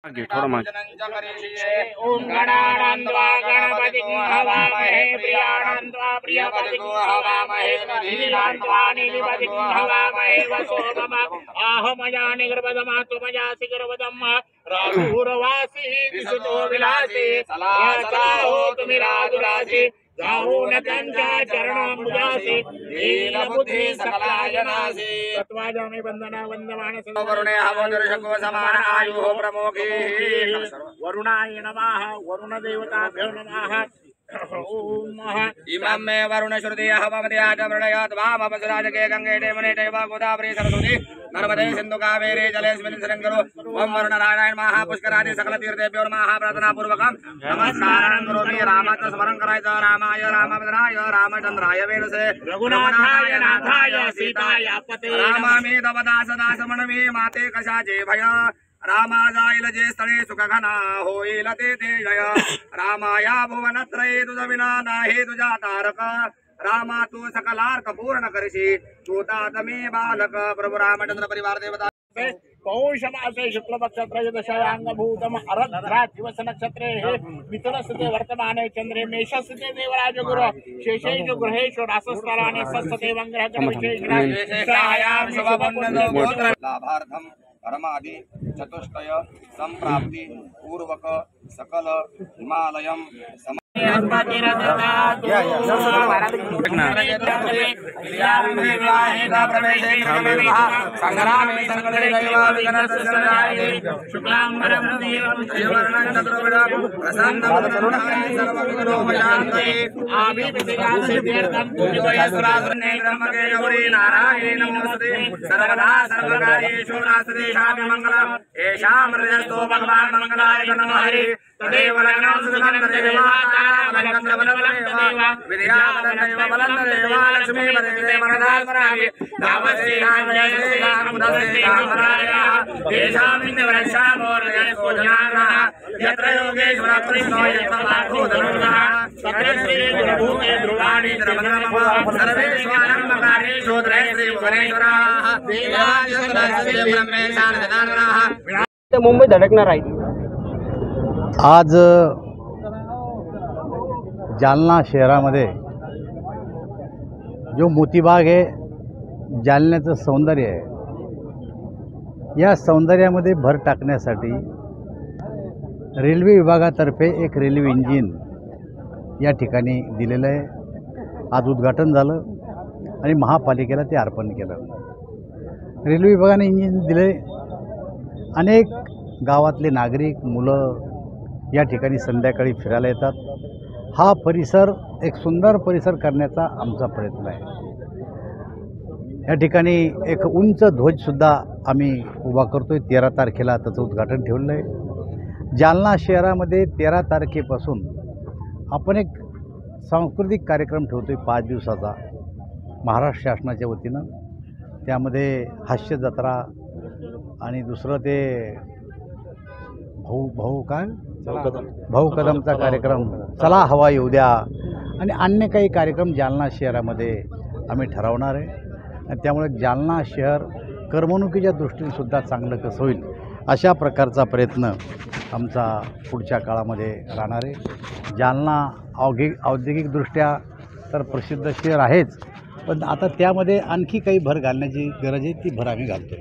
ओम गणानंद्वा गणपतिं हवामहे प्रियानंद्वा प्रियपतिं हवामहे नीलानंद्वा नीलिपतिं हवामहे वसो मम आहमया निगर्भदमातु मयासि गर्भदम् राघुरवासी विसुतो विलासी सलाहो तुमिराजुरासी जाऊन त्यांच्या चरणांबुजासी दीनबुद्धी सकलायनासी तत्वाजामी वंदना वंदमान वरुणे हवदर्शको समान आयुः प्रमोखी वरुणाय नमः वरुण देवताभ्यो नमः ओम इमं मे वरुण श्रुति हवमद्याज प्रणयात् वामपसराजके गंगे देवने दैव गोदावरी सरस्वती नर्मदे सिंधु कावेरी जलेस्मिन् संगरो ओम वरुण नारायण महापुष्करादि सकल तीर्थेभ्यो नमः प्रार्थना पूर्वकं नमस्कारं करोमि रामाचं स्मरण करायचं रामाय रामभद्राय रामचंद्राय वेदसे रघुनाथाय नाथाय सीताय पते रामामि तव दास दास म्हणवी माते कशाचे भय रामा जाईल जे स्थळे सुखघना होईल ते जय रामाया भुवनत्रये तुझ विना नाही तुझा तारक रामा तू सकलार्थ पूर्ण करशी तू तात मी बालक प्रभु रामचंद्र परिवार देवता पौष मासे शुक्ल पक्ष त्रयोदशांगभूतम अरद्रा दिवस नक्षत्रे हे मिथुनस्ते वर्तमाने चंद्रे मेषस्ते देवराज गुरु शेषेषु ग्रहेषु रासस्थाने सत्सते वंग्रह विशेषायां शुभवन्दनो गोत्र लाभार्थम परमादि चतुष्टय संप्राप्ति पूर्वक सकल हिमालयम तदेव लग्नं सुगन्धदेवाता बलगन्धबलबलदेवा विद्याबलदेव बलदेवा लक्ष्मी बलदेव वरदास्मरामि दावस्येनामयस्येनामुदस्येनामरायः तेषामिन्दवरक्षामोर्जयसोजनाः यत्र योगेश्वर कृष्णो यत्र पार्थो धनुर्धरः तत्र श्रीगुरुभूते ध्रुवाणि द्रवणमः सर्वेष्वारम्भकारेषु श्रीभुवनेश्वराः देवादिदेवस्य ब्रह्मेशान ददानः मुंबई धडकणार आहे। आज जालना शहरामध्ये जो मोतीबाग आहे, जालन्याचं सौंदर्य आहे, या सौंदर्यामध्ये भर टाकण्यासाठी रेल्वे विभागातर्फे एक रेल्वे इंजिन या ठिकाणी दिलेलं आहे। आज उद्घाटन झालं आणि महापालिकेला ते अर्पण केलं। रेल्वे विभागाने इंजिन दिले। अनेक गावातले नागरिक मुलं या ठिकाणी संध्याकाळी फिरायला येतात। हा परिसर एक सुंदर परिसर करण्याचा आमचा प्रयत्न आहे। या ठिकाणी एक उंच ध्वजसुद्धा आम्ही उभा करतोय। 13 तारखेला त्याचं उद्घाटन ठेवलं आहे। जालना शहरामध्ये 13 तारखेपासून आपण एक सांस्कृतिक कार्यक्रम ठेवतोय 5 दिवसाचा महाराष्ट्र शासनाच्या वतीनं। त्यामध्ये हास्य जत्रा आणि दुसरं ते भाऊ कदमचा कार्यक्रम, चला हवा येऊ द्या आणि अन्य काही कार्यक्रम जालना शहरामध्ये आम्ही ठरवणार आहे। आणि त्यामुळे जालना शहर करमणुकीच्या दृष्टीने सुद्धा चांगलं कसं होईल अशा प्रकारचा प्रयत्न आमचा पुढच्या काळामध्ये राहणार आहे। जालना औद्योगिकदृष्ट्या तर प्रसिद्ध शहर आहेच, पण आता त्यामध्ये आणखी काही भर घालण्याची गरज आहे। ती भर आम्ही घालतो।